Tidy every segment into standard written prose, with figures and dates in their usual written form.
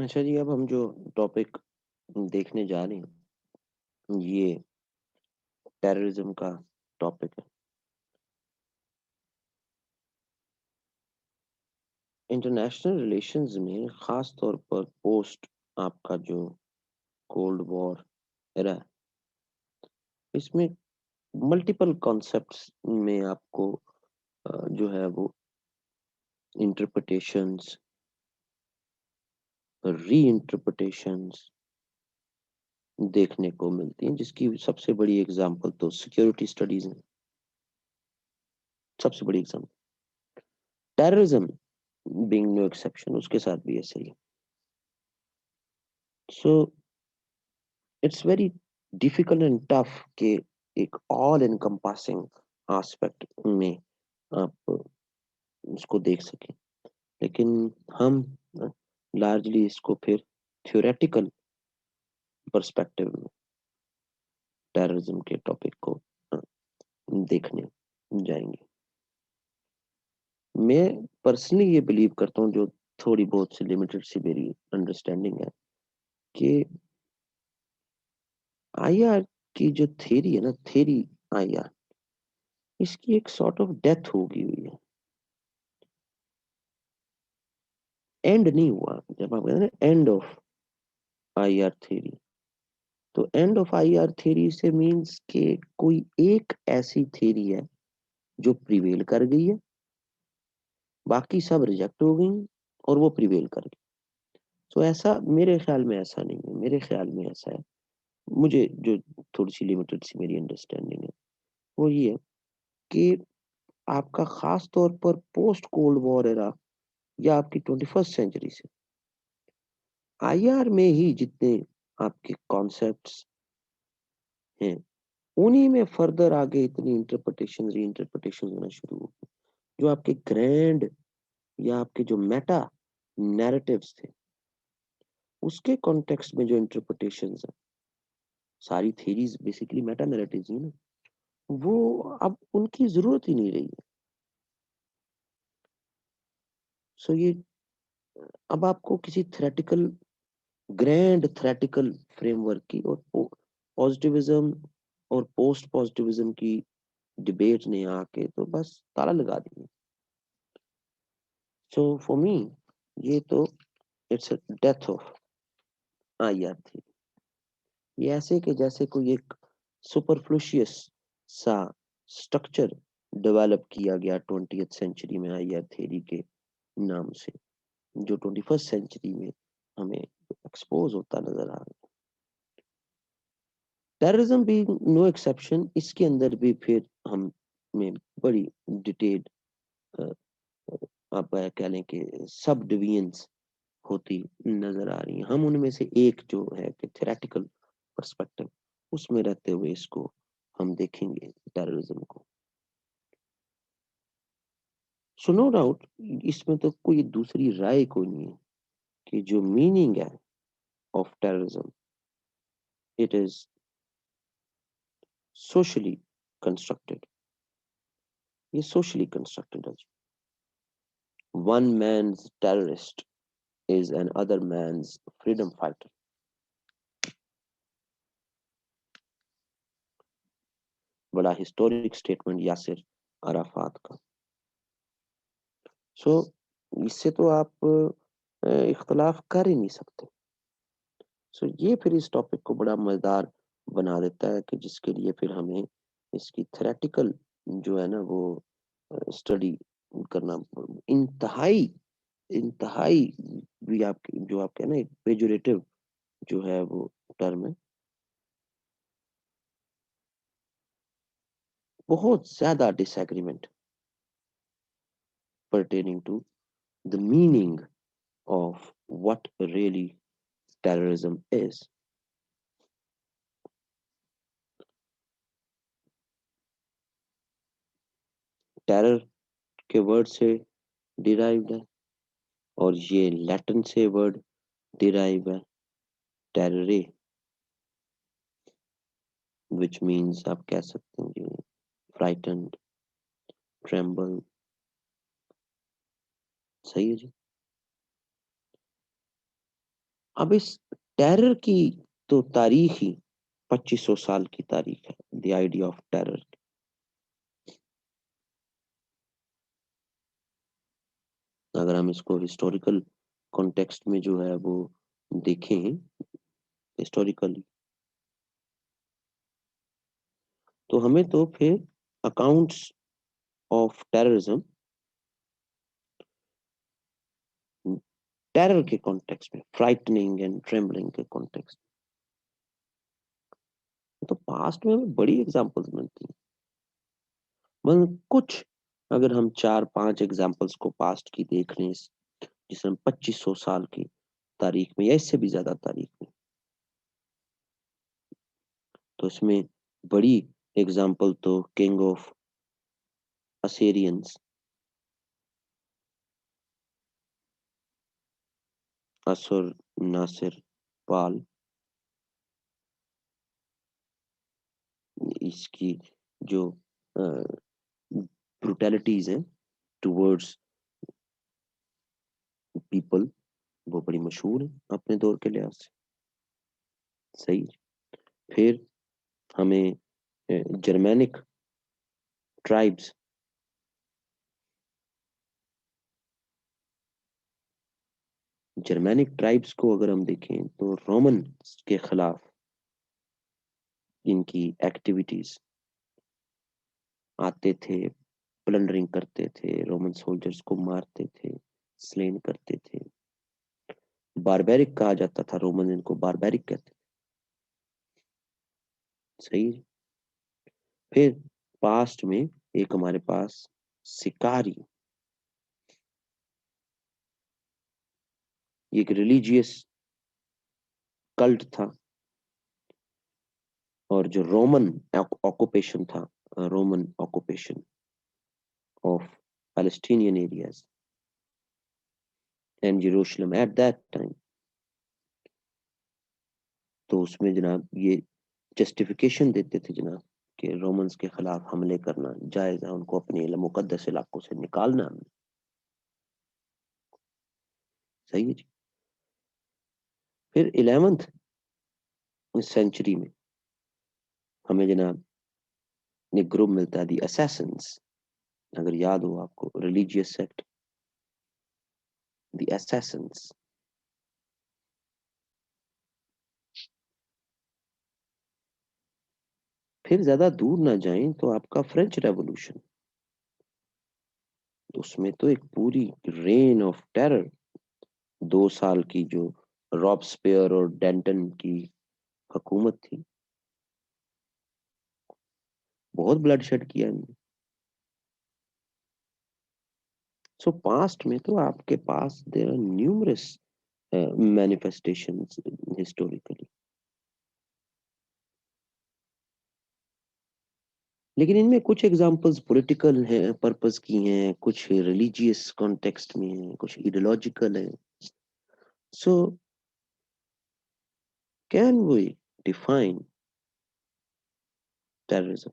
अच्छा जी, अब हम जो टॉपिक देखने जा रहे हैं, ये टेररिज्म का टॉपिक है। इंटरनेशनल रिलेशंस में ख़ास तौर पर पोस्ट आपका जो कोल्ड वॉर एरा है, इसमें मल्टीपल कॉन्सेप्ट्स में आपको जो है वो इंटरप्रिटेशंस, री-इंटरप्रिटेशंस देखने को मिलती हैं, जिसकी सबसे बड़ी एग्ज़ाम्पल तो सिक्योरिटी स्टडीज़ है, सबसे बड़ी example. Terrorism being no exception, उसके साथ भी ऐसे ही है। So it's very difficult and tough कि एक ऑल एनकम्पासिंग एस्पेक्ट में आप उसको देख सकें। लेकिन हम लार्जली इसको फिर थ्योरेटिकल पर्सपेक्टिव में टेररिज्म के टॉपिक को अ, देखने जाएँगे। मैं पर्सनली ये बिलीव करता हूँ, जो थोड़ी बहुत सी लिमिटेड सी मेरी अंडरस्टैंडिंग है, कि आईआर की जो थ्योरी है ना, थ्योरी आईआर, इसकी एक सॉर्ट ऑफ डेथ हो गई हुई है। एंड नहीं हुआ। जब आप कहते हैं ना एंड ऑफ आईआर थ्योरी, तो एंड ऑफ आईआर थ्योरी से मीन्स कि कोई एक ऐसी थ्योरी है जो प्रिवेल कर गई है, बाकी सब रिजेक्ट हो गई हैं और वो प्रिवेल कर गई। तो ऐसा मेरे ख्याल में ऐसा नहीं है, मेरे ख्याल में ऐसा है, मुझे जो थोड़ी-सी लिमिटेड सी मेरी अंडरस्टैंडिंग है, वो ये है कि आपका ख़ास तौर पर पोस्ट कोल्ड वॉर एरा या आपकी 21st सेंचुरी से आईआर में ही जितने आपके कॉन्सेप्ट्स हैं, उन्हीं में फर्दर आगे इतनी इंटरप्रिटेशन, री-इंटरप्रिटेशन होना शुरू हो गई। जो आपके ग्रैंड या आपके जो मेटा नैरेटिव्स थे, उसके कॉन्टेक्स्ट में जो इंटरप्रिटेशंस हैं, सारी थ्योरीज़ बेसिकली मेटा नैरेटिव्स ही हैं ना, वो अब उनकी ज़रूरत ही नहीं रही है। सो ये अब आपको किसी थ्योरेटिकल, ग्रैंड थ्योरेटिकल फ्रेमवर्क की और पॉजिटिविज़्म और पोस्ट पॉजिटिविज़्म की डिबेट ने आके तो बस ताला लगा दिया। सो फॉर मी, ये तो it's a death of IR theory. ये ऐसे कि जैसे कोई एक सुपरफ्लुशियस सा स्ट्रक्चर डेवलप किया गया 20th सेंचुरी में आईआर थ्योरी के नाम से, जो 21st सेंचुरी में हमें एक्सपोज़ होता नज़र आ रहा है। टेररिज्म भी नो एक्सेप्शन, इसके अंदर भी फिर हमें बड़ी डिटेल्ड अ, आप कह लें कि सब डिविजन्स होती नज़र आ रही हैं। हम उनमें से एक जो है कि थ्योरेटिकल पर्सपेक्टिव, उसमें रहते हुए इसको हम देखेंगे टेररिज्म को। सो नो डाउट, इसमें तो कोई दूसरी राय कोई नहीं है कि जो मीनिंग है of terrorism, it is socially constructed. ये सोशली कंस्ट्रक्टेड है। One man's terrorist is another man's freedom fighter. बड़ा हिस्टोरिक स्टेटमेंट यासिर अराफात का। सो इससे तो आप इख्तिलाफ कर ही नहीं सकते। सो ये फिर इस टॉपिक को बड़ा मज़ेदार बना देता है कि जिसके लिए फिर हमें इसकी थ्योरेटिकल जो है ना वो स्टडी करना इंतहाई इंतहाई भी आपकी जो आपके ना एक पेजोरेटिव जो है वो टर्म है, बहुत ज़्यादा disagreement pertaining to the meaning of what really terrorism is. Terror के वर्ड से डिराइव्ड है और ये लैटिन से वर्ड डिराइव है, टेररे, व्हिच मीन्स आप कह सकते हैं कि फ्राइटेंड, ट्रेम्बल। सही है जी। अब इस टेरर की तो तारीख ही 2500 साल की तारीख है, द आइडिया ऑफ टेरर। अगर हम इसको हिस्टोरिकल कॉन्टेक्स्ट में जो है वो देखें हिस्टोरिकली, तो हमें तो फिर अकाउंट्स ऑफ टेररिज्म टेरर के कॉन्टेक्स्ट में, फ्राइटनिंग एंड ट्रेम्बलिंग के कॉन्टेक्स्ट में, तो पास्ट में हमें बड़ी एग्जांपल्स मिलती हैं। मतलब कुछ, अगर हम 4-5 एग्जांपल्स को पास्ट की देख लें, जिसमें 2500 साल की तारीख में या इससे भी ज्यादा तारीख में, तो इसमें बड़ी एग्जांपल तो किंग ऑफ असेरियंस, असुर नासिर पाल, इसकी जो ब्रुटैलिटीज हैं टुवर्ड्स पीपल, वो बड़ी मशहूर है अपने दौर के लिहाज से। सही। फिर हमें जर्मेनिक ट्राइब्स, जर्मेनिक ट्राइब्स को अगर हम देखें तो रोमन के खिलाफ इनकी एक्टिविटीज, आते थे, प्लंडरिंग करते थे, रोमन सोल्जर्स को मारते थे, स्लेन करते थे, बारबेरिक कहा जाता था, रोमन इनको बारबेरिक कहते थे। सही है। फिर पास्ट में एक हमारे पास शिकारी, एक रिलीजियस कल्ट था, और जो रोमन ऑक्यूपेशन था, Roman occupation of Palestinian areas and Jerusalem at that time, तो उसमें जनाब ये जस्टिफिकेशन देते थे जनाब कि रोमन्स के खिलाफ हमले करना जायज है, उनको अपने मुकद्दस इलाकों से निकालना हमने। सही है जी। फिर 11th सेंचुरी में हमें जनाब एक ग्रुप मिलता है दी असैसिन्स, अगर याद हो आपको, रिलीजियस सेक्ट दी असैसिन्स। फिर ज्यादा दूर ना जाएं तो आपका फ्रेंच रेवोल्यूशन, उसमें तो एक पूरी रेन ऑफ टेरर, 2 साल की, जो रॉबस्पेयर और डेंटन की हुकूमत थी, बहुत ब्लडशेड किया इन्होंने। सो पास्ट में तो आपके पास there are numerous manifestations historically, लेकिन इनमें कुछ एग्जांपल्स पॉलिटिकल हैं, पर्पस की हैं, कुछ रिलीजियस कॉन्टेक्स्ट में हैं, कुछ इडियोलॉजिकल हैं। So can we define terrorism?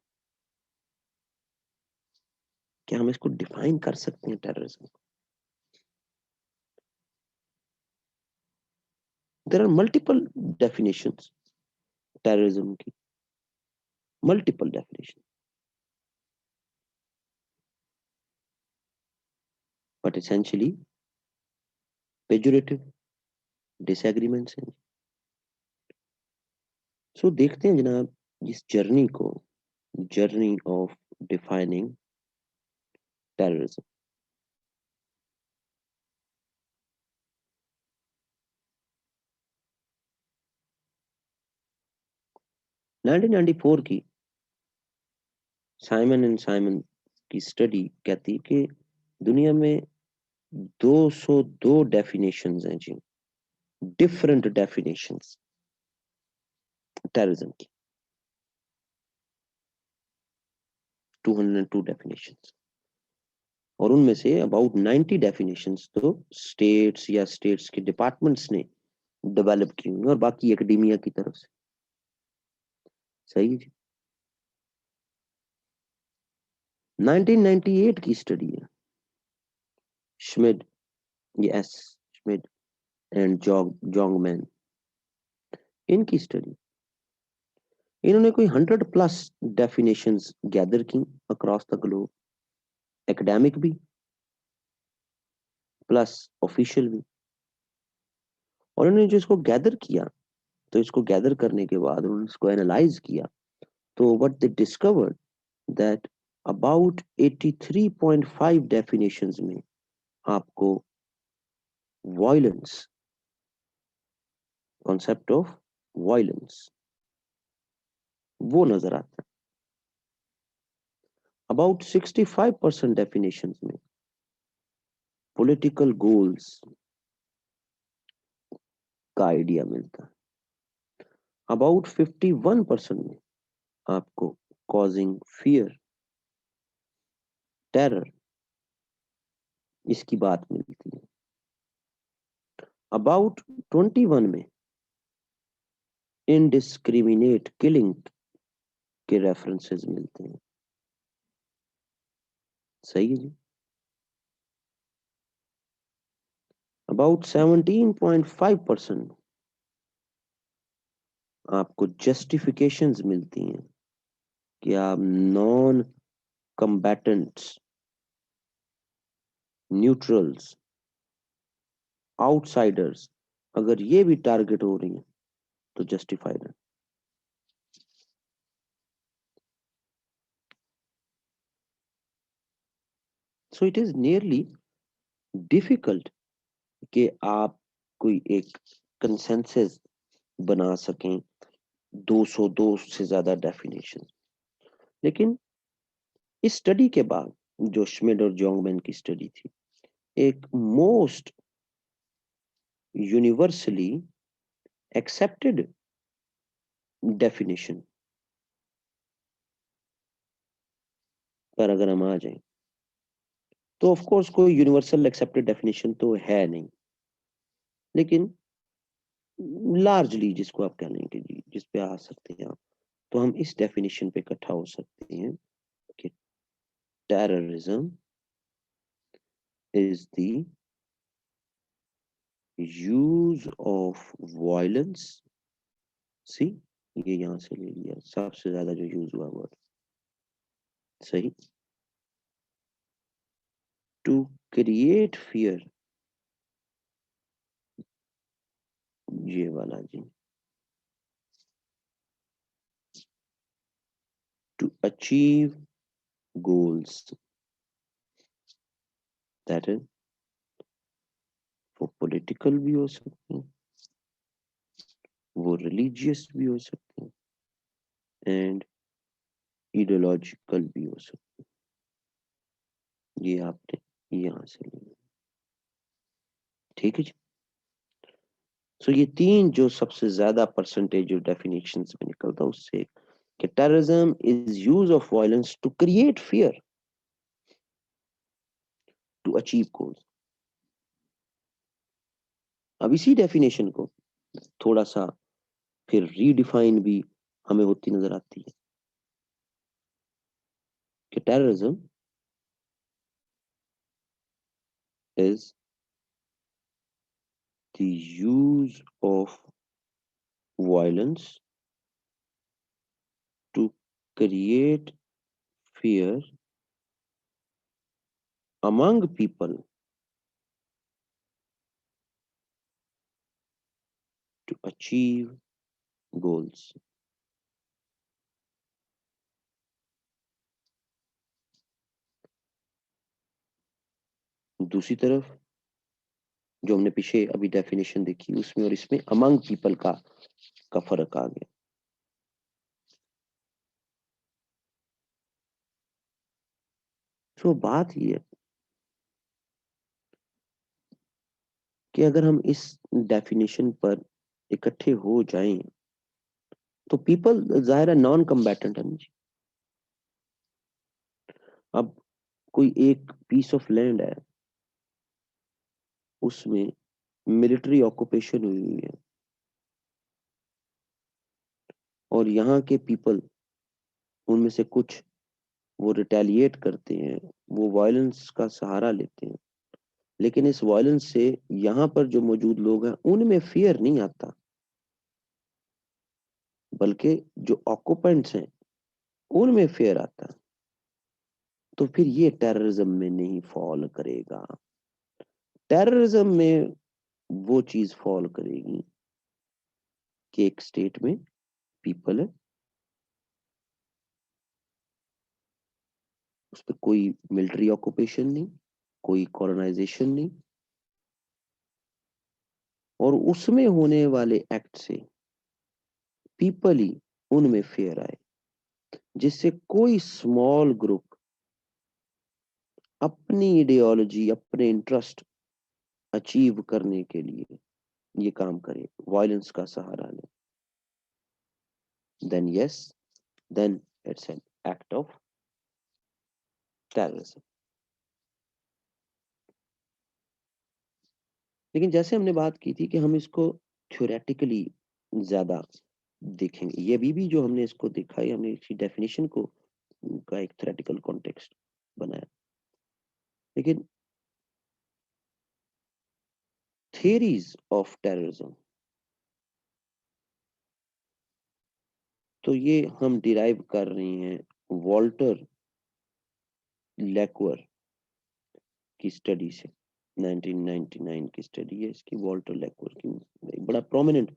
क्या हम इसको डिफाइन कर सकते हैं terrorism? There are multiple definitions terrorism की, multiple definition, but essentially pejorative disagreements हैं। सो देखते हैं जनाब इस जर्नी को, जर्नी ऑफ डिफाइनिंग टेररिज्म। 1994 की साइमन एंड साइमन की स्टडी कहती है कि दुनिया में 202 डेफिनेशंस हैं जी, डिफरेंट डेफिनेशंस टेररिज्म की, 202 डेफिनेशंस, और उनमें से अबाउट 90 डेफिनेशंस तो स्टेट्स या स्टेट्स के डिपार्टमेंट्स ने डेवलप की हुई, और बाकी एकेडमिया की तरफ से। सही है जी। 1998 की स्टडी है, श्मिड, यस, श्मिड, एंड जोंगमैन, इनकी स्टडी, इन्होंने कोई 100+ डेफिनेशंस गैदर की अक्रॉस द ग्लोब, एकेडमिक भी प्लस ऑफिशियल भी। और इन्होंने जो इसको गैदर किया, तो इसको गैदर करने के बाद उन्होंने इसको एनालाइज किया, तो what they discovered that about 83.5 definitions में आपको वायलेंस, कॉन्सेप्ट ऑफ वायलेंस, वो नजर आता है। अबाउट 65% डेफिनेशंस में पॉलिटिकल गोल्स का आइडिया मिलता है। अबाउट 51% में आपको कॉजिंग फियर, टेरर, इसकी बात मिलती है। अबाउट 21 में इनडिस्क्रिमिनेट किलिंग के रेफरेंसेस मिलते हैं। सही है जी। अबाउट 17.5% आपको जस्टिफिकेशंस मिलती हैं कि आप नॉन कम्बैटेंट्स, न्यूट्रल्स, आउटसाइडर्स, अगर ये भी टारगेट हो रही हैं तो जस्टिफाइड है। So it is nearly difficult कि आप कोई एक कंसेंसस बना सकें 202 से ज्यादा डेफिनेशन। लेकिन इस स्टडी के बाद, जो श्मिड और जोंगमैन की स्टडी थी, एक मोस्ट यूनिवर्सली एक्सेप्टेड डेफिनेशन पर अगर हम आ जाएं, तो ऑफ कोर्स कोई यूनिवर्सल एक्सेप्टेड डेफिनेशन तो है नहीं, लेकिन लार्जली जिसको आप कह लेंगे जी, जिस पे आ सकते हैं आप, तो हम इस डेफिनेशन पे इकट्ठा हो सकते हैं कि terrorism is the use of violence. See, ये यहां से ले लिया, सबसे ज्यादा जो यूज हुआ वर्ड, सही, टू क्रिएट फियर, ये वाला जी, to achieve goals, that is वो पॉलिटिकल भी हो सकते हैं, वो रिलीजियस भी हो सकते हैं, एंड इडियोलॉजिकल भी हो सकते हैं। ये आपने यहां से लिया, ठीक है जी। सो ये तीन जो सबसे ज्यादा परसेंटेज जो डेफिनेशन में निकलता है उससे, कि terrorism is use of violence to create fear, to achieve goals. अब इसी डेफिनेशन को थोड़ा सा फिर रीडिफाइन भी हमें होती नजर आती है कि terrorism is the use of violence to create fear among people to achieve goals। दूसरी तरफ जो हमने पीछे अभी डेफिनेशन देखी, उसमें और इसमें अमंग पीपल का फर्क आ गया। तो बात ये है कि अगर हम इस डेफिनेशन पर इकट्ठे हो जाएं, तो पीपल जाहिर है नॉन कम्बैटेंट है ना जी। अब कोई एक पीस ऑफ लैंड है, उसमें मिलिट्री ऑक्यूपेशन हुई हुई है, और यहाँ के पीपल, उनमें से कुछ वो रिटेलिएट करते हैं, वो वायलेंस का सहारा लेते हैं, लेकिन इस वायलेंस से यहाँ पर जो मौजूद लोग हैं उनमें फियर नहीं आता, बल्कि जो ऑक्यूपेंट्स हैं उनमें फियर आता है। तो फिर ये टेररिज्म में नहीं फॉल करेगा। टेररिज्म में वो चीज फॉल करेगी कि एक स्टेट में पीपल है, उस पर कोई मिलिट्री ऑक्यूपेशन नहीं, कोई कॉलोनाइजेशन नहीं, और उसमें होने वाले एक्ट से पीपल ही उनमें फेयर आए, जिससे कोई स्मॉल ग्रुप अपनी आइडियोलॉजी, अपने इंटरेस्ट अचीव करने के लिए ये काम करे, वायलेंस का सहारा ले, then yes, then it's an act of terrorism. लेकिन जैसे हमने बात की थी कि हम इसको थ्योरेटिकली ज्यादा देखेंगे, ये अभी भी जो हमने इसको देखा है, हमने इसकी डेफिनेशन को का एक थ्योरेटिकल कॉन्टेक्स्ट बनाया, लेकिन थियरीज ऑफ टेररिज्म तो ये हम डिराइव कर रहे हैं वॉल्टर लेक्वर की स्टडी से। 1999 की स्टडी है इसकी, वॉल्टर लेक्वर की, एक बड़ा प्रोमिनेंट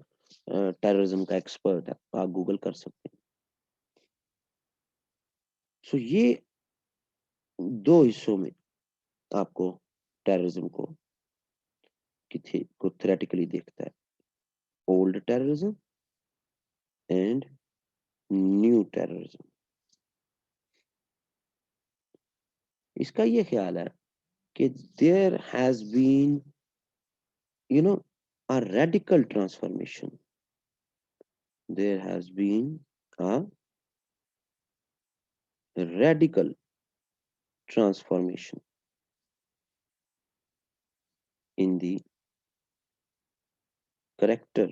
टेररिज्म का एक्सपर्ट है, आप गूगल कर सकते हैं। सो ये दो हिस्सों में आपको टेररिज्म को थ्योरेटिकली देखता है, old terrorism and new terrorism. इसका ये ख्याल है कि there has been a radical transformation, there has been a radical transformation in the character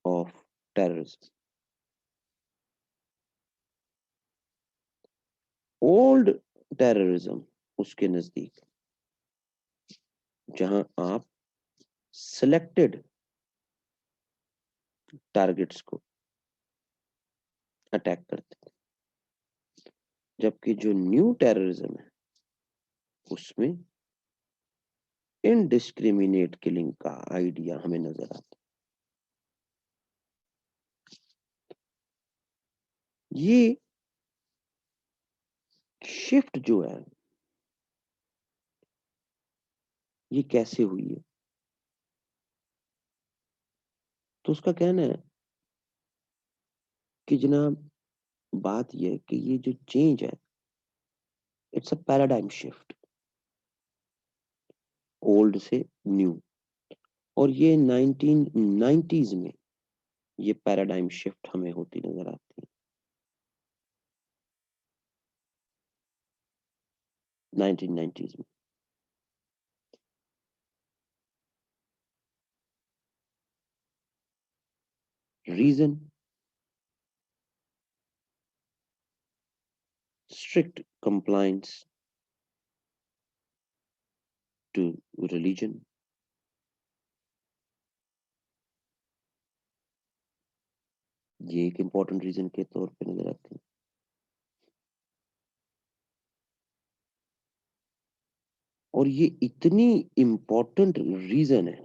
of terrorism. Old terrorism उसके नजदीक, जहां आप सिलेक्टेड टारगेट्स को अटैक करते थे, जबकि जो न्यू टेररिज्म है उसमें इनडिस्क्रिमिनेट किलिंग का आइडिया हमें नजर आता है। ये शिफ्ट जो है ये कैसे हुई है, तो उसका कहना है कि जनाब बात यह है कि ये जो चेंज है, it's a paradigm shift, old से न्यू। और ये 1990s में ये पैराडाइम शिफ्ट हमें होती नजर आती है, 1990s में। Reason, strict compliance to religion, ये एक इंपॉर्टेंट रीजन के तौर पे नजर आती है। और ये इतनी इंपॉर्टेंट रीजन है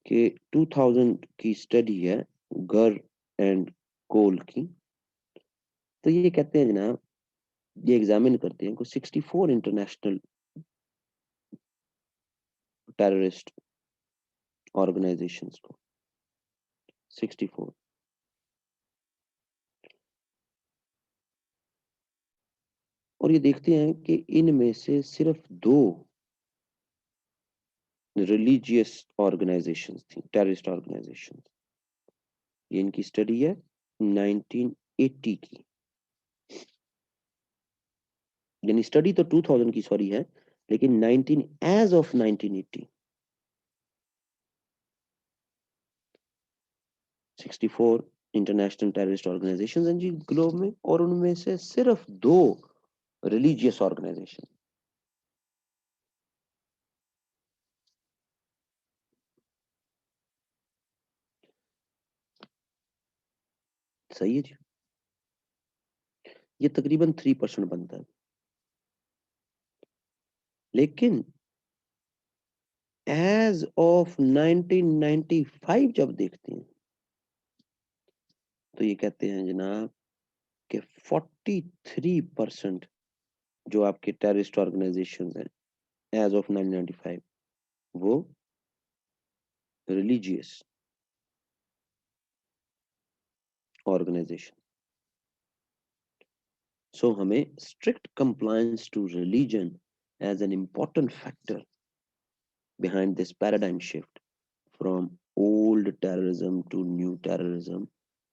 कि 2000 की स्टडी है गर एंड कोल की, तो ये कहते हैं जनाब, ये एग्जामिन करते हैं को 64 इंटरनेशनल टेररिस्ट ऑर्गेनाइजेशंस को, 64, और ये देखते हैं कि इनमें से सिर्फ 2 रिलीजियस ऑर्गेनाइजेशंस थी, टेररिस्ट ऑर्गेनाइजेशंस। ये इनकी स्टडी है 1980 की, यानी स्टडी तो 2000 की सॉरी है, लेकिन 19 age of 1980 64 international terrorist organisations हैं जी ग्लोब में, और उनमें से सिर्फ 2 रिलीजियस ऑर्गेनाइजेशन। सही है जी। ये तकरीबन 3% बनता है। लेकिन एज ऑफ 1995 जब देखते हैं तो ये कहते हैं जनाब कि 43% जो आपके टेररिस्ट ऑर्गेनाइजेशन हैं एज ऑफ 1995 वो रिलीजियस ऑर्गेनाइजेशन। सो हमें strict compliance to religion as an important factor behind this paradigm shift from old terrorism to new terrorism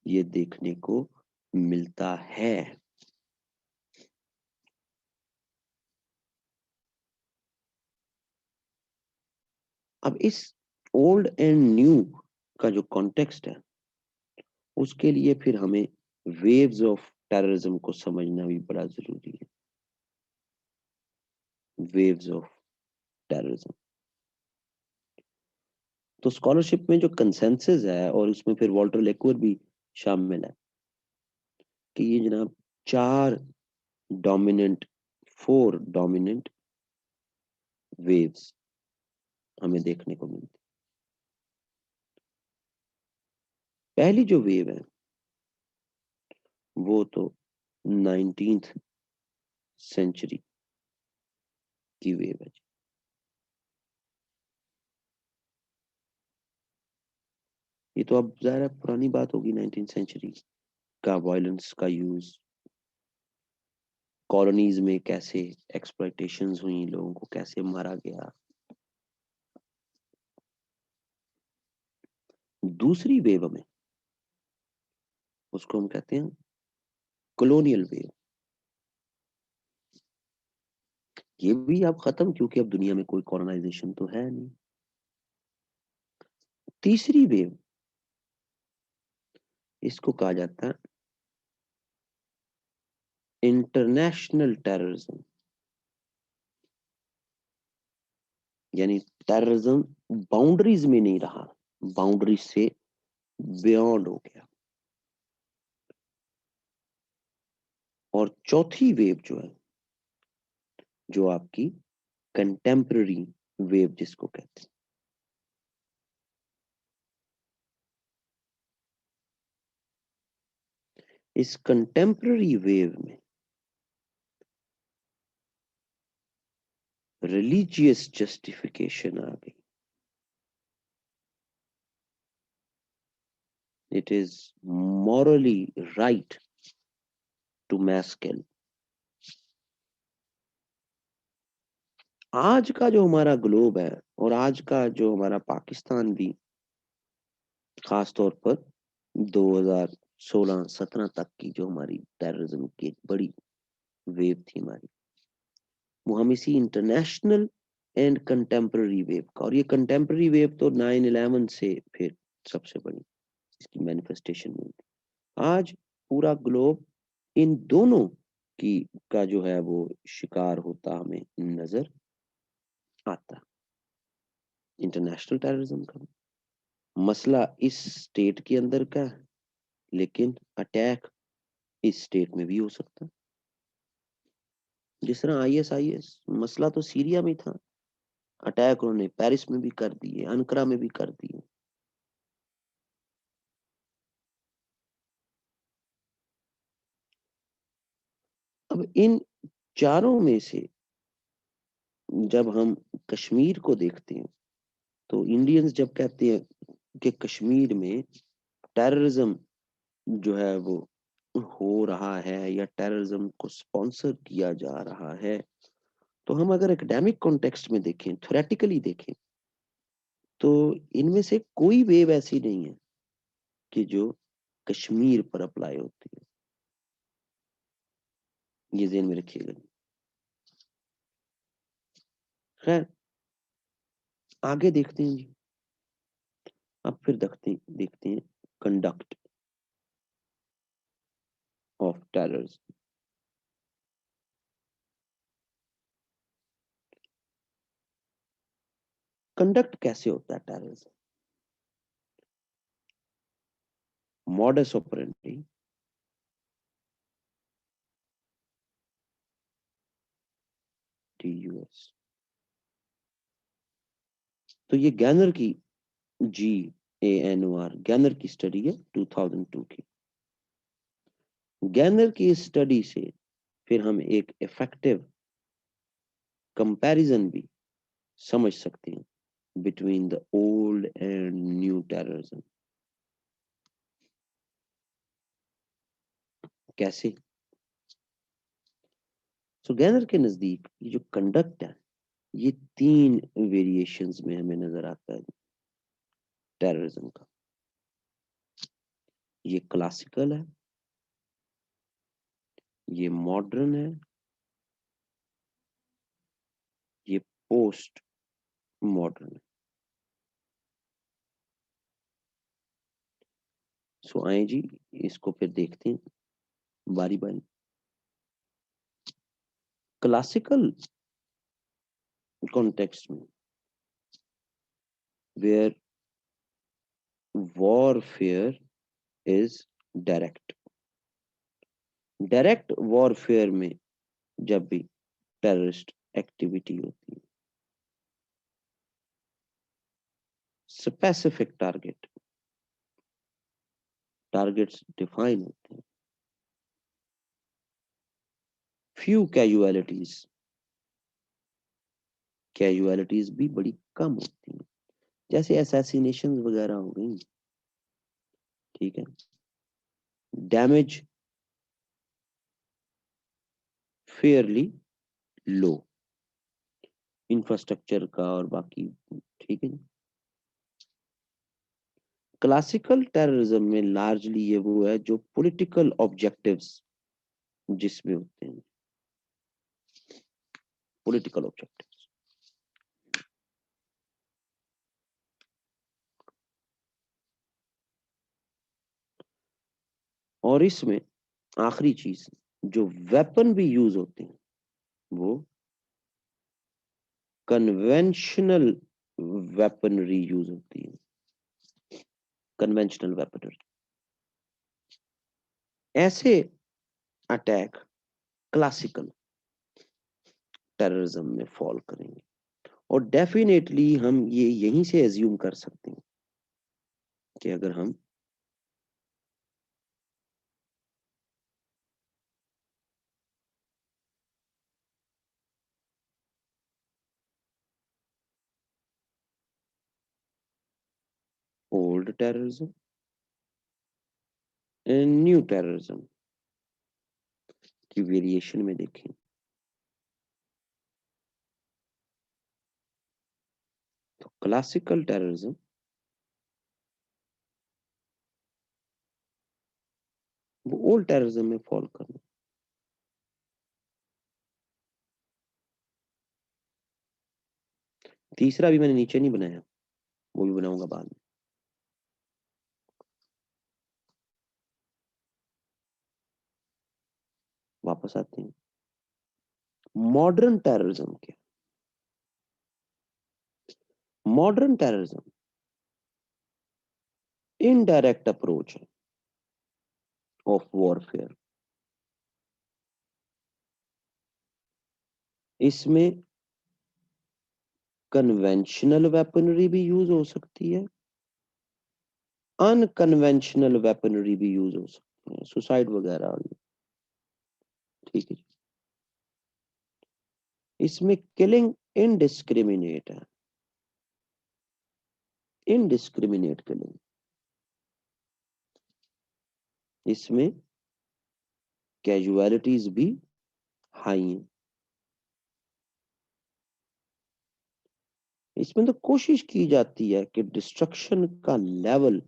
ये देखने को मिलता है। अब इस ओल्ड एंड न्यू का जो कॉन्टेक्स्ट है उसके लिए फिर हमें वेव्स ऑफ टेररिज्म को समझना भी बड़ा जरूरी है। वेव्स ऑफ टेररिज्म, तो स्कॉलरशिप में जो कंसेंसस है और उसमें फिर वॉल्टर लेक्वर भी शामिल है कि ये जनाब चार डोमिनेंट, फोर डोमिनेंट वेव्स हमें देखने को मिलती। पहली जो वेव है वो तो 19th सेंचुरी की वेव है। ये तो अब ज़ाहिर है पुरानी बात होगी, 19th सेंचुरी का वायलेंस का यूज, कॉलोनीज में कैसे एक्सप्लॉयटेशंस हुई, लोगों को कैसे मारा गया। दूसरी वेव में उसको हम कहते हैं कॉलोनियल वेव। ये भी अब खत्म क्योंकि अब दुनिया में कोई कॉलोनाइजेशन तो है नहीं। तीसरी वेव इसको कहा जाता है इंटरनेशनल टेररिज्म, यानी टेररिज्म बाउंड्रीज में नहीं रहा, बाउंड्री से बियॉन्ड हो गया। और चौथी वेव जो है, जो आपकी कंटेम्पररी वेव जिसको कहते हैं, इस कंटेम्पररी वेव में रिलीजियस जस्टिफिकेशन आ गई। It is morally right to mass kill. आज का जो हमारा ग्लोब है और आज का जो हमारा पाकिस्तान भी, खास तौर पर 2016-17 तक की जो हमारी टेररिज्म की एक बड़ी वेव थी हमारी, वो हम इसी इंटरनेशनल एंड कंटेम्पररी वेव का, और ये कंटेम्पररी वेव तो 9/11 से फिर सबसे बड़ी इसकी मैनिफेस्टेशन हुई। आज पूरा ग्लोब इन दोनों की का जो है वो शिकार होता हमें नजर आता। इंटरनेशनल टेररिज्म का मसला इस स्टेट के अंदर का है, लेकिन अटैक इस स्टेट में भी हो सकता है। जिस तरह ISIS मसला तो सीरिया में था, अटैक उन्होंने पेरिस में भी कर दिए, अनकरा में भी कर दिए। अब इन चारों में से जब हम कश्मीर को देखते हैं तो इंडियंस जब कहते हैं कि कश्मीर में टेररिज्म जो है वो हो रहा है या टेररिज्म को स्पॉन्सर किया जा रहा है, तो हम अगर एकेडमिक कॉन्टेक्स्ट में देखें, थ्योरेटिकली देखें, तो इनमें से कोई वेव ऐसी नहीं है कि जो कश्मीर पर अप्लाई होती है। ये ध्यान में रखिएगा। खैर आगे देखते हैं जी। अब फिर देखते हैं कंडक्ट ऑफ टेरर्स। कंडक्ट कैसे होता है टेररिज्म? Modus operandi TUS। तो ये गैनर की GANOR गैनर की स्टडी है 2002 की। गैनर की स्टडी से फिर हम एक इफेक्टिव कंपैरिजन भी समझ सकते हैं between the old and new terrorism. कैसे? सो गैनर के नजदीक ये जो कंडक्ट है, ये 3 वेरिएशंस में हमें नजर आता है टेररिज्म का। ये क्लासिकल है, ये मॉडर्न है, ये पोस्ट मॉडर्न है। सो आए जी, इसको फिर देखते हैं बारी बारी। क्लासिकल कॉन्टेक्स्ट में where warfare is direct, direct warfare में जब भी टेररिस्ट एक्टिविटी होती है, स्पेसिफिक टारगेट्स डिफाइन होते हैं, फ्यू कैजुअलिटीज भी बड़ी कम होती हैं, जैसे असैसिनेशन वगैरह हो गई। ठीक है। डैमेज फेयरली लो, इंफ्रास्ट्रक्चर का और बाकी। ठीक है। क्लासिकल टेररिज्म में लार्जली ये वो है जो पॉलिटिकल ऑब्जेक्टिव्स जिसमें होते हैं, पॉलिटिकल ऑब्जेक्टिव्स। और इसमें आखिरी चीज, जो वेपन भी यूज होते हैं वो कन्वेंशनल वेपनरी यूज होती है, कन्वेंशनल वेपनरी। ऐसे अटैक क्लासिकल टेररिज्म में फॉल करेंगे। और डेफिनेटली हम ये यहीं से एज्यूम कर सकते हैं कि अगर हम old terrorism and new terrorism की वेरिएशन में देखें, तो क्लासिकल टेररिज्म वो ओल्ड टेररिज्म में फॉल करना। तीसरा भी मैंने नीचे नहीं बनाया, वो भी बनाऊंगा बाद में। वापस आते हैं। मॉडर्न टेररिज्म क्या? मॉडर्न टेररिज्म इनडायरेक्ट अप्रोच है ऑफ वॉरफेयर। इसमें कन्वेंशनल वेपनरी भी यूज हो सकती है, अनकन्वेंशनल वेपनरी भी यूज हो सकती है, सुसाइड वगैरह। ठीक है। इसमें किलिंग इनडिस्क्रिमिनेट है, इनडिस्क्रिमिनेट किलिंग। इसमें कैजुअलिटीज भी हाई हैं। इसमें तो कोशिश की जाती है कि डिस्ट्रक्शन का लेवल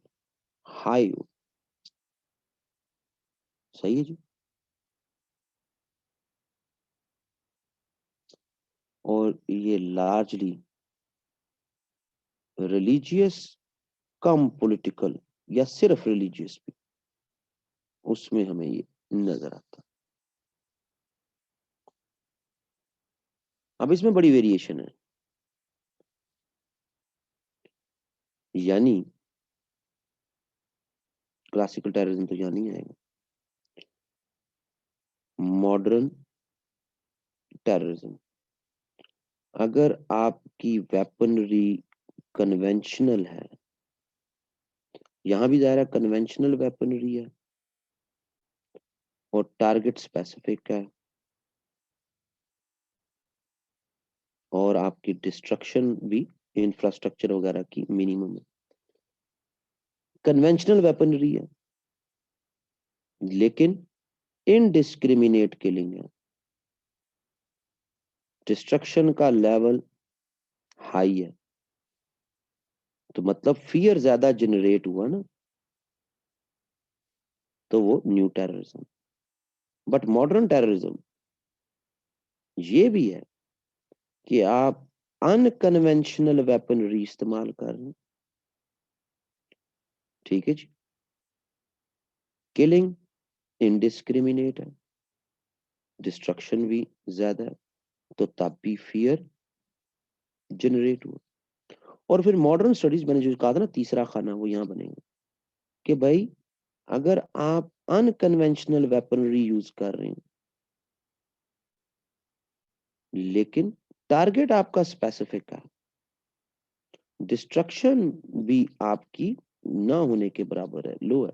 हाई हो। सही है जी। और ये लार्जली रिलीजियस कम पॉलिटिकल, या सिर्फ रिलीजियस भी, उसमें हमें ये नजर आता है। अब इसमें बड़ी वेरिएशन है, यानी क्लासिकल टेररिज्म तो यहाँ नहीं आएगा, मॉडर्न टेररिज्म अगर आपकी वेपनरी कन्वेंशनल है, यहां भी दायरा कन्वेंशनल वेपनरी है और टारगेट स्पेसिफिक है और आपकी डिस्ट्रक्शन भी इंफ्रास्ट्रक्चर वगैरह की मिनिमम है। कन्वेंशनल वेपनरी है लेकिन इनडिस्क्रिमिनेट किलिंग है, डिस्ट्रक्शन का लेवल हाई है, तो मतलब फियर ज्यादा जनरेट हुआ ना, तो वो new terrorism. But modern terrorism ये भी है कि आप अनकन्वेंशनल वेपनरी इस्तेमाल कर रहे हैं, ठीक है जी, किलिंग इनडिस्क्रिमिनेट है, डिस्ट्रक्शन भी ज्यादा है, तो तब भी फियर जनरेट हुआ। और फिर मॉडर्न स्टडीज, मैंने जो कहा था ना तीसरा खाना, वो यहाँ बनेगा कि भाई अगर आप अनकन्वेंशनल वेपनरी यूज कर रहे हैं लेकिन टारगेट आपका स्पेसिफिक है, डिस्ट्रक्शन भी आपकी ना होने के बराबर है, लो है,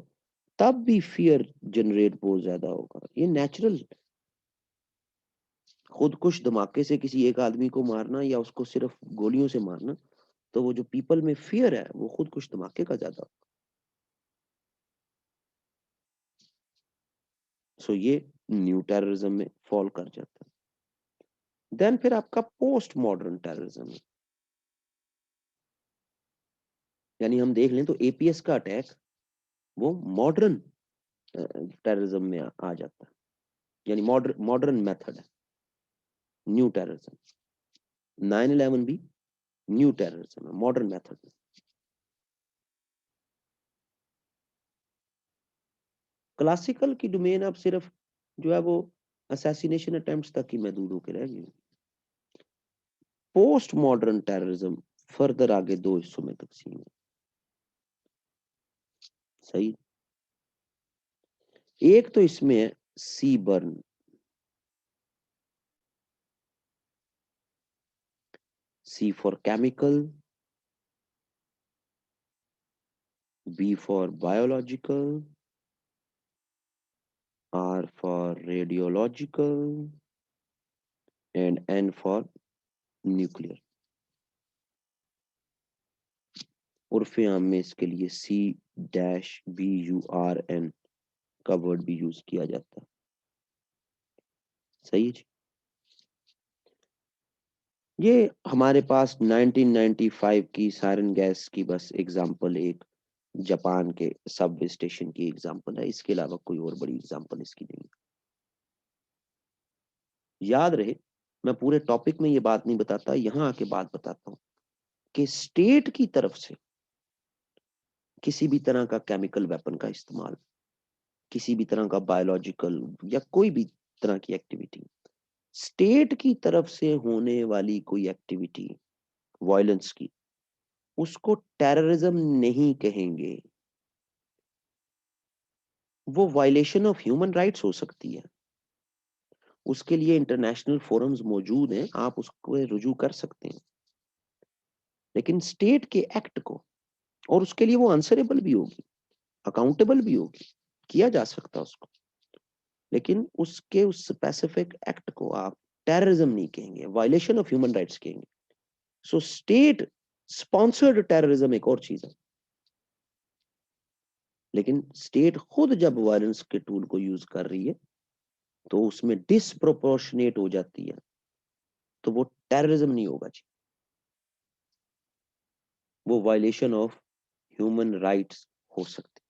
तब भी फियर जनरेट बहुत ज्यादा होगा। ये नेचुरल, खुदकुश धमाके से किसी एक आदमी को मारना या उसको सिर्फ गोलियों से मारना, तो वो जो पीपल में फियर है वो खुदकुश धमाके का ज्यादा। सो ये न्यू टेररिज्म में फॉल कर जाता है। देन फिर आपका पोस्ट मॉडर्न टेररिज्म है, यानी हम देख लें तो एपीएस का अटैक वो मॉडर्न टेररिज्म में आ जाता है, यानी मॉडर्न मॉडर्न मेथड है, न्यू टेररिज्म। 9/11 भी न्यू टेररिज्म है, मॉडर्न मेथड है। क्लासिकल की डोमेन अब सिर्फ जो है वो असैसिनेशन अटेम्प्ट्स तक ही महदूद होकर रह गई। पोस्ट मॉडर्न टेररिज्म फर्दर आगे दो हिस्सों में तकसीम है। सही, एक तो इसमें है C burn, C for chemical, B for biological, R for radiological and N for nuclear. उर्फे आम में इसके लिए C-BURN का वर्ड भी यूज किया जाता है। सही है जी। ये हमारे पास 1995 की सायरन गैस की बस एग्जांपल, एक जापान के सबवे स्टेशन की एग्जांपल है, इसके अलावा कोई और बड़ी एग्जांपल इसकी नहीं। याद रहे, मैं पूरे टॉपिक में ये बात नहीं बताता, यहां आके बात बताता हूँ कि स्टेट की तरफ से किसी भी तरह का केमिकल वेपन का इस्तेमाल, किसी भी तरह का बायोलॉजिकल या कोई भी तरह की एक्टिविटी, स्टेट की तरफ से होने वाली कोई एक्टिविटी वायलेंस की, उसको टेररिज्म नहीं कहेंगे। वो वायलेशन ऑफ ह्यूमन राइट्स हो सकती है, उसके लिए इंटरनेशनल फोरम्स मौजूद हैं, आप उसको रुजू कर सकते हैं, लेकिन स्टेट के एक्ट को, और उसके लिए वो आंसरेबल भी होगी, अकाउंटेबल भी होगी, किया जा सकता है उसको, लेकिन उसके उस स्पेसिफिक एक्ट को आप टेररिज्म नहीं कहेंगे, वायलेशन ऑफ ह्यूमन राइट्स कहेंगे। सो स्टेट स्पॉन्सर्ड टेररिज्म एक और चीज है, लेकिन स्टेट खुद जब वायलेंस के टूल को यूज कर रही है तो उसमें डिसप्रोपोर्शनेट हो जाती है, तो वो टेररिज्म नहीं होगा जी, वो वायलेशन ऑफ ह्यूमन राइट्स हो सकती।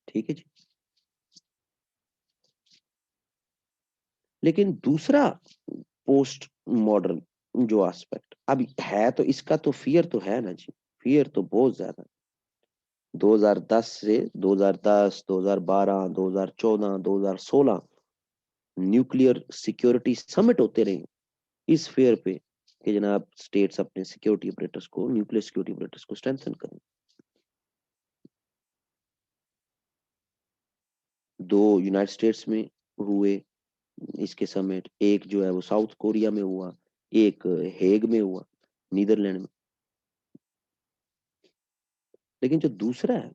ठीक है जी। लेकिन दूसरा पोस्ट मॉडर्न जो एस्पेक्ट अब है, तो इसका तो फियर तो है ना जी, फियर तो बहुत ज्यादा। 2010 से 2010, 2012, 2014, 2016 न्यूक्लियर सिक्योरिटी समिट होते रहे इस फेयर पे कि जनाब स्टेट्स अपने सिक्योरिटी ऑपरेटर्स को, न्यूक्लियर सिक्योरिटी ऑपरेटर्स को स्ट्रेंथन करें। दो यूनाइटेड स्टेट्स में हुए इसके समिट, एक जो है वो साउथ कोरिया में हुआ, एक हेग में हुआ, नीदरलैंड में। लेकिन जो दूसरा है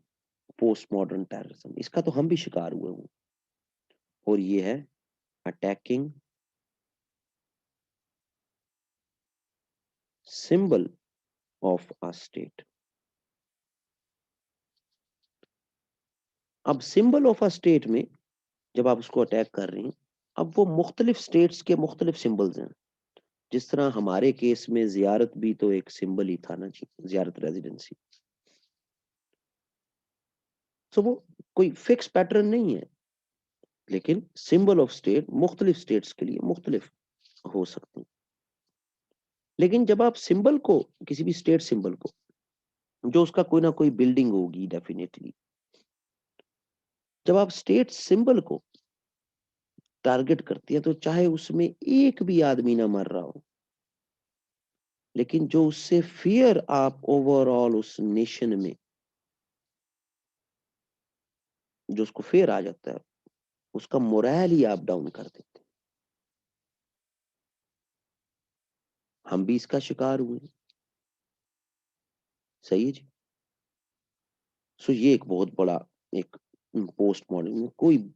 पोस्ट मॉडर्न टेररिज्म, इसका तो हम भी शिकार हुए हुए, और ये है attacking symbol of a state. अब सिंबल ऑफ अ स्टेट में जब आप उसको अटैक कर रही हैं, अब वो मुख्तलिफ स्टेट्स के मुख्तलिफ सिंबल्स हैं। जिस तरह हमारे केस में जियारत भी तो एक सिंबल ही था ना जी, जियारत रेजिडेंसी। तो वो कोई फिक्स पैटर्न नहीं है, लेकिन सिंबल ऑफ स्टेट मुख्तलिफ स्टेट्स के लिए मुख्तलिफ हो सकते हैं। लेकिन जब आप सिंबल को, किसी भी स्टेट सिंबल को, जो उसका कोई ना कोई बिल्डिंग होगी डेफिनेटली, जब आप स्टेट सिंबल को टारगेट करती है, तो चाहे उसमें एक भी आदमी ना मर रहा हो, लेकिन जो उससे फियर आप ओवरऑल उस नेशन में, जो उसको फियर आ जाता है, उसका मोरल ही आप डाउन कर देते हैं। हम भी इसका शिकार हुए। सही है जी। सो ये एक बहुत बड़ा एक पोस्ट मॉडर्न, कोई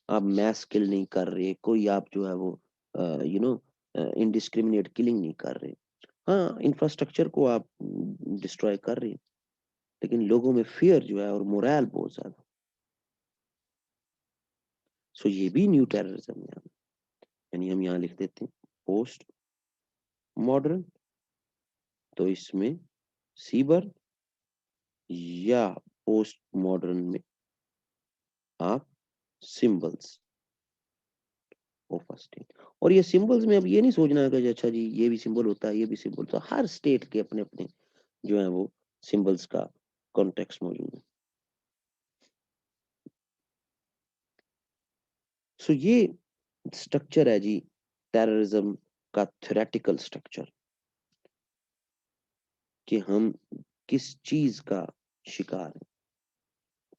आप मैस किल नहीं कर रहे, कोई आप जो है वो यू नो इनडिस्क्रिमिनेट किलिंग नहीं कर रहे। हाँ, इंफ्रास्ट्रक्चर को आप डिस्ट्रॉय कर रहे हैं, लेकिन लोगों में फियर जो है और मोरल बहुत ज्यादा। सो ये भी न्यू टेररिज्म है। यानी हम यहाँ लिख देते हैं पोस्ट मॉडर्न, तो इसमें सीबर या पोस्ट मॉडर्न में आप सिंबल्स ऑफ अ स्टेट। और ये सिंबल्स में अब ये नहीं सोचना है कि अच्छा जी ये भी सिंबल होता है, ये भी सिंबल, तो हर स्टेट के अपने अपने जो है वो सिंबल्स का कॉन्टेक्स्ट मौजूद है। सो ये स्ट्रक्चर है जी टेररिज्म का, थ्योरेटिकल स्ट्रक्चर, कि हम किस चीज का शिकार है।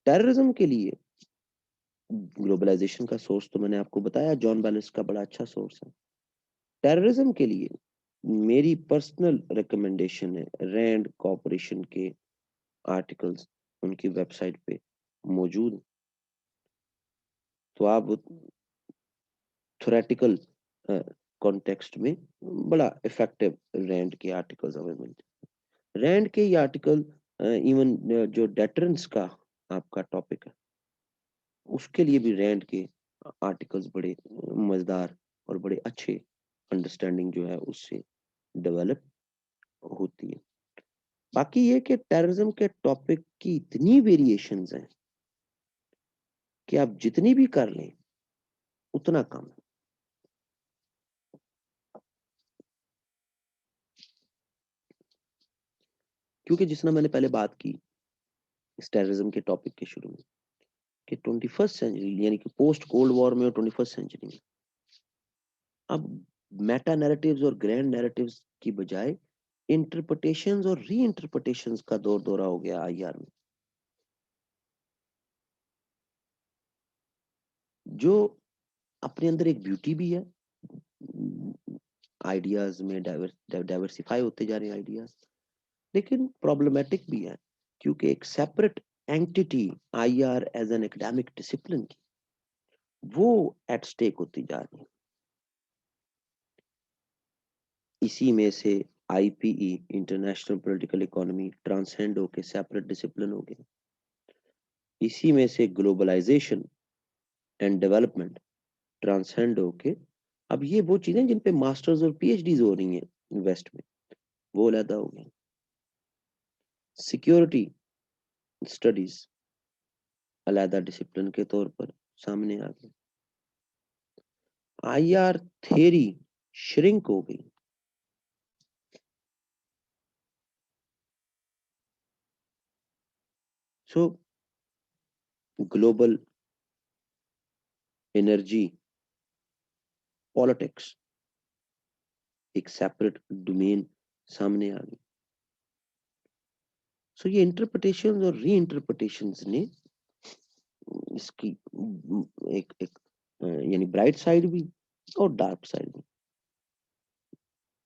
टेररिज्म के लिए ग्लोबलाइजेशन का सोर्स तो मैंने आपको बताया, जॉन बैलिस का बड़ा अच्छा सोर्स है। टेररिज्म के लिए मेरी पर्सनल रिकमेंडेशन है रैंड कॉर्पोरेशन के आर्टिकल्स, उनकी वेबसाइट पे मौजूद हैं। तो आप थ्योरेटिकल कॉन्टेक्स्ट में बड़ा इफेक्टिव रैंड के आर्टिकल्स हमें मिलते हैं। रैंड के ये आर्टिकल इवन जो डेटरेंस का आपका टॉपिक है, उसके लिए भी रैंड के आर्टिकल्स बड़े मजेदार और बड़े अच्छे अंडरस्टैंडिंग जो है उससे डेवलप होती है। बाकी ये कि टेररिज्म के टॉपिक की इतनी वेरिएशंस हैं कि आप जितनी भी कर लें उतना कम है। क्योंकि जिस तरह मैंने पहले बात की इस टेररिज्म के टॉपिक के शुरू में, कि 21st सेंचुरी यानी कि पोस्ट कोल्ड वॉर में और 21st सेंचुरी में अब मेटा नैरेटिव्स और ग्रैंड नैरेटिव्स की बजाय इंटरप्रिटेशंस और री इंटरप्रिटेशंस का दौर दौरा हो गया आईआर में, जो अपने अंदर एक ब्यूटी भी है। आइडियाज में डाइवर्सिफाई होते जा रहे हैं आइडियाज, लेकिन प्रॉब्लमेटिक भी है, क्योंकि एक separate entity IR as an academic discipline की, वो एट स्टेक होती जा रही है। इसी में से IPE international political economy transcend होके सेपरेट डिसिप्लिन हो गया। इसी में से ग्लोबलाइजेशन एंड डेवलपमेंट ट्रांसेंड होके अब ये वो चीजें जिन पे मास्टर्स और पीएचडीज हो रही हैं वेस्ट में, वो अलहदा हो गई। सिक्योरिटी स्टडीज अलहदा डिसिप्लिन के तौर पर सामने आ गई। आईआर थ्योरी श्रिंक हो गई। सो ग्लोबल एनर्जी पॉलिटिक्स एक सेपरेट डोमेन सामने आ गई। सो ये इंटरप्रिटेशंस और री इंटरप्रिटेशंस ने इसकी एक यानी ब्राइट साइड भी और डार्क साइड भी।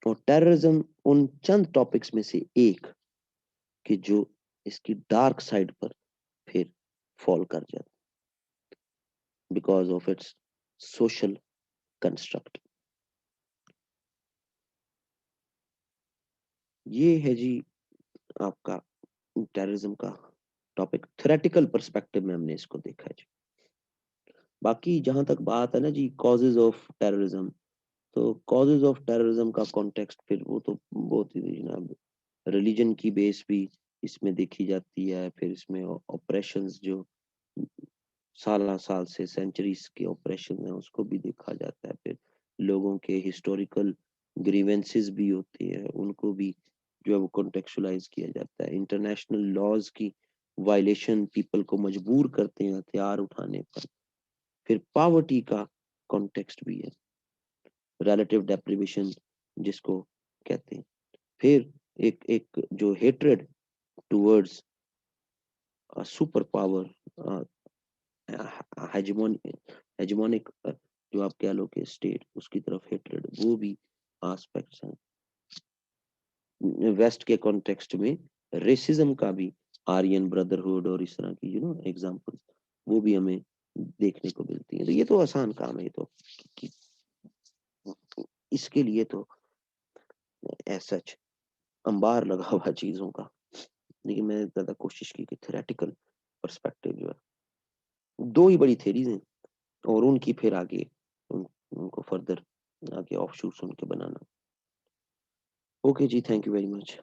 और टेररिज्म उन चंद टॉपिक्स में से एक कि जो इसकी डार्क साइड पर फिर फॉल कर जाता because of its social construct. ये है जी आपका टेररिज्म का टॉपिक, थ्योरेटिकल पर्सपेक्टिव में हमने इसको देखा है जी। बाकी जहां तक बात है ना जी कॉजेज ऑफ टेररिज्म, तो कॉजेज ऑफ टेररिज्म का कॉन्टेक्स्ट फिर वो तो बहुत ही जनाब रिलीजन की बेस भी इसमें देखी जाती है, फिर इसमें ऑपरेशंस जो साल साल से सेंचुरीज के ऑपरेशन है उसको भी देखा जाता है, फिर लोगों के हिस्टोरिकल ग्रीवेंसेस भी होती है उनको भी जो है वो कॉन्टेक्चुअलाइज किया जाता है, इंटरनेशनल लॉज की वायलेशन पीपल को मजबूर करते हैं हथियार उठाने पर, फिर पावर्टी का कॉन्टेक्स्ट भी है, रिलेटिव डेप्रिवेशन जिसको कहते हैं, फिर एक एक जो hatred towards super power, hegemonic जो आप कह लो कि स्टेट उसकी तरफ हेट्रेड, वो भी एस्पेक्ट्स हैं। वेस्ट के कॉन्टेक्स्ट में रेसिज्म का भी, आर्यन ब्रदरहुड और इस तरह की एग्जांपल्स वो भी हमें देखने को मिलती है। तो ये तो आसान काम है, ये तो कि इसके लिए तो एज सच अंबार लगा हुआ चीजों का, लेकिन मैंने ज्यादा कोशिश की कि थ्योरेटिकल पर्सपेक्टिव जो है, दो ही बड़ी थेरीज हैं और उनकी फिर आगे उनको फर्दर आगे ऑफशूट्स उनके बनाना। ओके जी, थैंक यू वेरी मच।